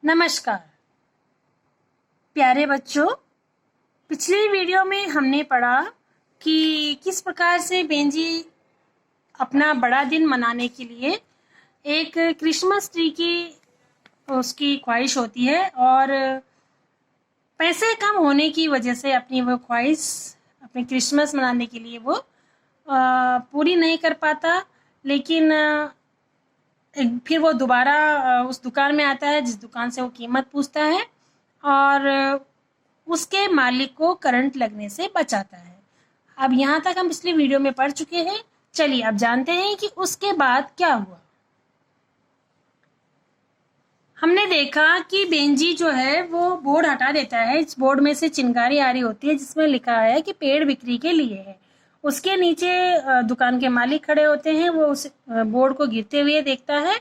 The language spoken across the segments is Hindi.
नमस्कार प्यारे बच्चों। पिछली वीडियो में हमने पढ़ा कि किस प्रकार से बेंजी अपना बड़ा दिन मनाने के लिए एक क्रिसमस ट्री की उसकी ख्वाहिश होती है और पैसे कम होने की वजह से अपनी वो ख्वाहिश अपने क्रिसमस मनाने के लिए वो पूरी नहीं कर पाता। लेकिन फिर वो दोबारा उस दुकान में आता है जिस दुकान से वो कीमत पूछता है और उसके मालिक को करंट लगने से बचाता है। अब यहाँ तक हम पिछली वीडियो में पढ़ चुके हैं। चलिए अब जानते हैं कि उसके बाद क्या हुआ। हमने देखा कि बेंजी जो है वो बोर्ड हटा देता है। इस बोर्ड में से चिंगारी आ रही होती है जिसमें लिखा है कि पेड़ बिक्री के लिए है। उसके नीचे दुकान के मालिक खड़े होते हैं। वो उस बोर्ड को गिरते हुए देखता है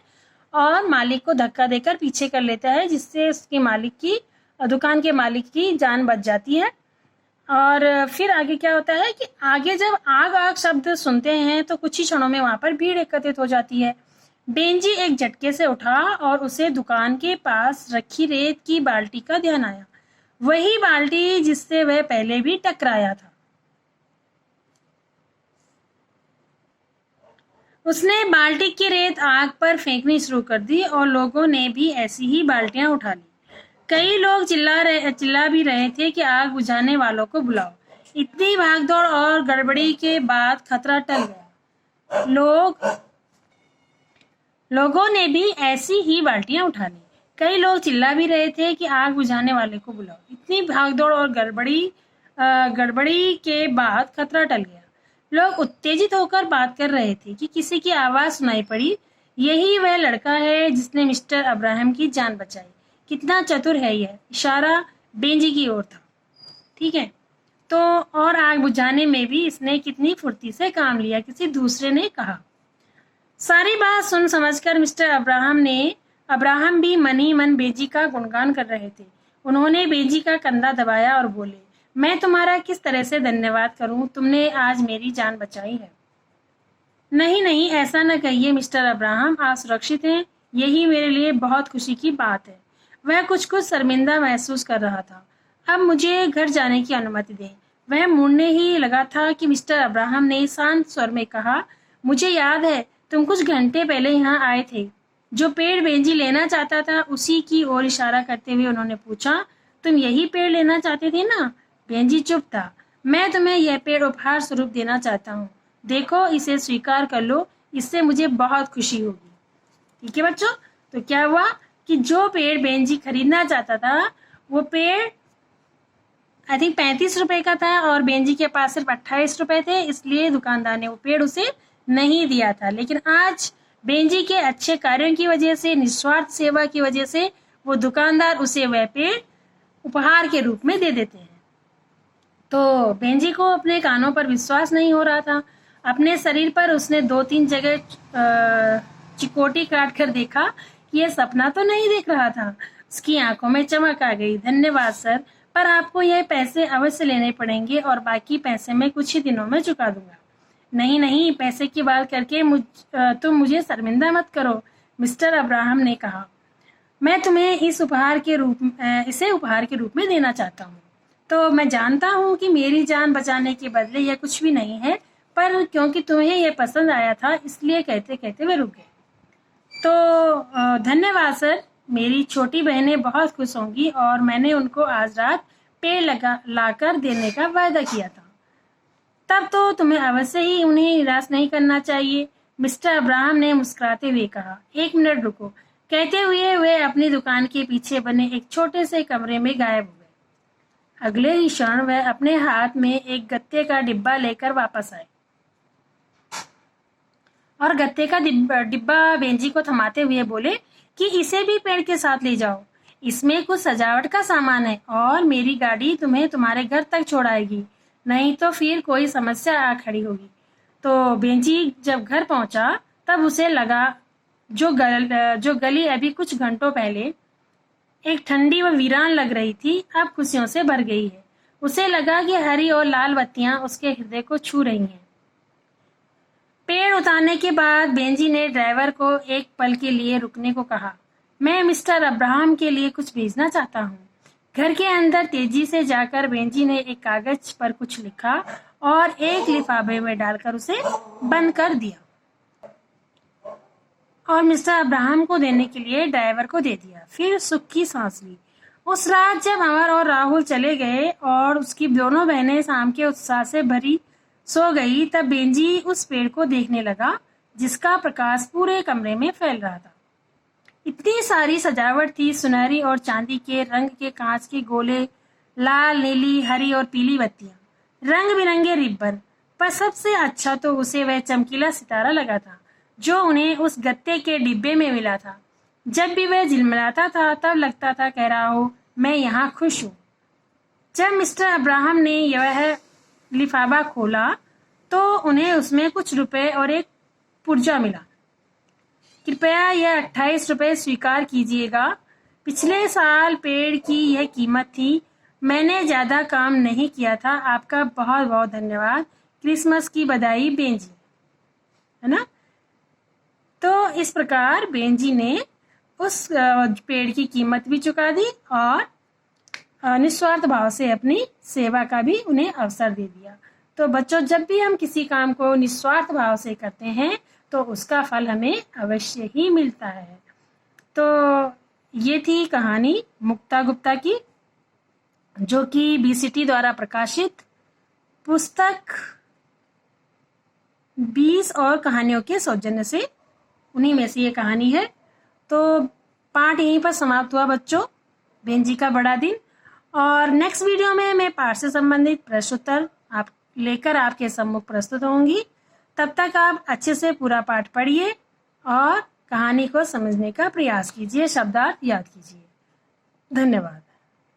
और मालिक को धक्का देकर पीछे कर लेता है, जिससे उसके मालिक की दुकान के मालिक की जान बच जाती है। और फिर आगे क्या होता है कि आगे जब आग आग शब्द सुनते हैं तो कुछ ही क्षणों में वहां पर भीड़ एकत्रित हो जाती है। बेंजी एक झटके से उठा और उसे दुकान के पास रखी रेत की बाल्टी का ध्यान आया, वही बाल्टी जिससे वह पहले भी टकराया था। उसने बाल्टी की रेत आग पर फेंकनी शुरू कर दी और लोगों ने भी ऐसी ही बाल्टियां उठा ली। कई लोग चिल्ला भी रहे थे कि आग बुझाने वालों को बुलाओ। इतनी भागदौड़ और गड़बड़ी के बाद खतरा टल गया। लोगों ने भी ऐसी ही बाल्टियां उठा ली। कई लोग चिल्ला भी रहे थे कि आग बुझाने वाले को बुलाओ। इतनी भागदौड़ और गड़बड़ी के बाद खतरा टल गया। लोग उत्तेजित होकर बात कर रहे थे कि किसी की आवाज सुनाई पड़ी, यही वह लड़का है जिसने मिस्टर अब्राहम की जान बचाई। कितना चतुर है यह। इशारा बेंजी की ओर था। ठीक है, तो और आग बुझाने में भी इसने कितनी फुर्ती से काम लिया, किसी दूसरे ने कहा। सारी बात सुन समझकर मिस्टर अब्राहम भी मन ही मन बेंजी का गुणगान कर रहे थे। उन्होंने बेंजी का कंधा दबाया और बोले, मैं तुम्हारा किस तरह से धन्यवाद करूं, तुमने आज मेरी जान बचाई है। नहीं नहीं, ऐसा न कहिए मिस्टर अब्राहम, आप सुरक्षित हैं, यही मेरे लिए बहुत खुशी की बात है। वह कुछ शर्मिंदा महसूस कर रहा था। अब मुझे घर जाने की अनुमति दें। वह मुड़ने ही लगा था कि मिस्टर अब्राहम ने शांत स्वर में कहा, मुझे याद है तुम कुछ घंटे पहले यहाँ आए थे। जो पेड़ बेंजी लेना चाहता था उसी की ओर इशारा करते हुए उन्होंने पूछा, तुम यही पेड़ लेना चाहते थे ना? बेंजी चुप था। मैं तुम्हें यह पेड़ उपहार स्वरूप देना चाहता हूँ। देखो, इसे स्वीकार कर लो, इससे मुझे बहुत खुशी होगी। ठीक है बच्चों, तो क्या हुआ कि जो पेड़ बेंजी खरीदना चाहता था वो पेड़ आई थिंक 35 रुपए का था और बेंजी के पास सिर्फ 28 रुपए थे, इसलिए दुकानदार ने वो पेड़ उसे नहीं दिया था। लेकिन आज बेंजी के अच्छे कार्यों की वजह से, निस्वार्थ सेवा की वजह से वो दुकानदार उसे वह पेड़ उपहार के रूप में दे देते हैं। तो बेंजी को अपने कानों पर विश्वास नहीं हो रहा था। अपने शरीर पर उसने 2-3 जगह चिकोटी काट कर देखा कि यह सपना तो नहीं देख रहा था। उसकी आंखों में चमक आ गई। धन्यवाद सर, पर आपको यह पैसे अवश्य लेने पड़ेंगे और बाकी पैसे मैं कुछ ही दिनों में चुका दूंगा। नहीं नहीं, पैसे की बात करके तुम मुझे शर्मिंदा मत करो, मिस्टर अब्राहम ने कहा। मैं तुम्हें इसे उपहार के रूप में देना चाहता हूँ। तो मैं जानता हूँ कि मेरी जान बचाने के बदले यह कुछ भी नहीं है, पर क्योंकि तुम्हें यह पसंद आया था इसलिए कहते कहते वे रुक गए। तो धन्यवाद सर, मेरी छोटी बहनें बहुत खुश होंगी और मैंने उनको आज रात पेड़ लाकर देने का वायदा किया था। तब तो तुम्हें अवश्य ही उन्हें निराश नहीं करना चाहिए, मिस्टर अब्राहम ने मुस्कुराते हुए कहा। 1 मिनट रुको, कहते हुए वे अपनी दुकान के पीछे बने एक छोटे से कमरे में गायब हो गए। अगले ही क्षण वह अपने हाथ में एक गत्ते का डिब्बा लेकर वापस आए और गत्ते का डिब्बा बेंजी को थमाते हुए बोले कि इसे भी पेड़ के साथ ले जाओ। इसमें कुछ सजावट का सामान है और मेरी गाड़ी तुम्हें तुम्हारे घर तक छोड़ाएगी, नहीं तो फिर कोई समस्या आ खड़ी होगी। तो बेंजी जब घर पहुंचा तब उसे लगा जो गली अभी कुछ घंटों पहले एक ठंडी व वीरान लग रही थी, अब खुशियों से भर गई है। उसे लगा कि हरी और लाल बत्तियां उसके हृदय को छू रही हैं। पेड़ उतारने के बाद बेंजी ने ड्राइवर को एक पल के लिए रुकने को कहा। मैं मिस्टर अब्राहम के लिए कुछ भेजना चाहता हूँ। घर के अंदर तेजी से जाकर बेंजी ने एक कागज पर कुछ लिखा और एक लिफाफे में डालकर उसे बंद कर दिया और मिस्टर अब्राहम को देने के लिए ड्राइवर को दे दिया। फिर सुख की सांस ली। उस रात जब अमर और राहुल चले गए और उसकी दोनों बहनें शाम के उत्साह से भरी सो गई, तब बेंजी उस पेड़ को देखने लगा जिसका प्रकाश पूरे कमरे में फैल रहा था। इतनी सारी सजावट थी, सुनहरी और चांदी के रंग के कांच के गोले, लाल, नीली, हरी और पीली बत्तियां, रंग बिरंगे रिब्बन, पर सबसे अच्छा तो उसे वह चमकीला सितारा लगा था जो उन्हें उस गत्ते के डिब्बे में मिला था। जब भी वह झिलमिलाता था तब लगता था कह रहा हो, मैं यहाँ खुश हूँ। जब मिस्टर अब्राहम ने यह लिफाफा खोला तो उन्हें उसमें कुछ रुपए और एक पुर्जा मिला। कृपया यह 28 रुपए स्वीकार कीजिएगा। पिछले साल पेड़ की यह कीमत थी। मैंने ज्यादा काम नहीं किया था। आपका बहुत बहुत धन्यवाद। क्रिसमस की बधाई बेंजी। है ना? तो इस प्रकार बेंजी ने उस पेड़ की कीमत भी चुका दी और निस्वार्थ भाव से अपनी सेवा का भी उन्हें अवसर दे दिया। तो बच्चों, जब भी हम किसी काम को निस्वार्थ भाव से करते हैं तो उसका फल हमें अवश्य ही मिलता है। तो ये थी कहानी मुक्ता गुप्ता की, जो कि बीसीटी द्वारा प्रकाशित पुस्तक 20 और कहानियों के सौजन्य से उन्हीं में से ये कहानी है। तो पाठ यहीं पर समाप्त हुआ बच्चों, बेंजी का बड़ा दिन। और नेक्स्ट वीडियो में मैं पाठ से संबंधित प्रश्न उत्तर आप लेकर आपके सम्मुख प्रस्तुत होंगी। तब तक आप अच्छे से पूरा पाठ पढ़िए और कहानी को समझने का प्रयास कीजिए, शब्दार्थ याद कीजिए। धन्यवाद।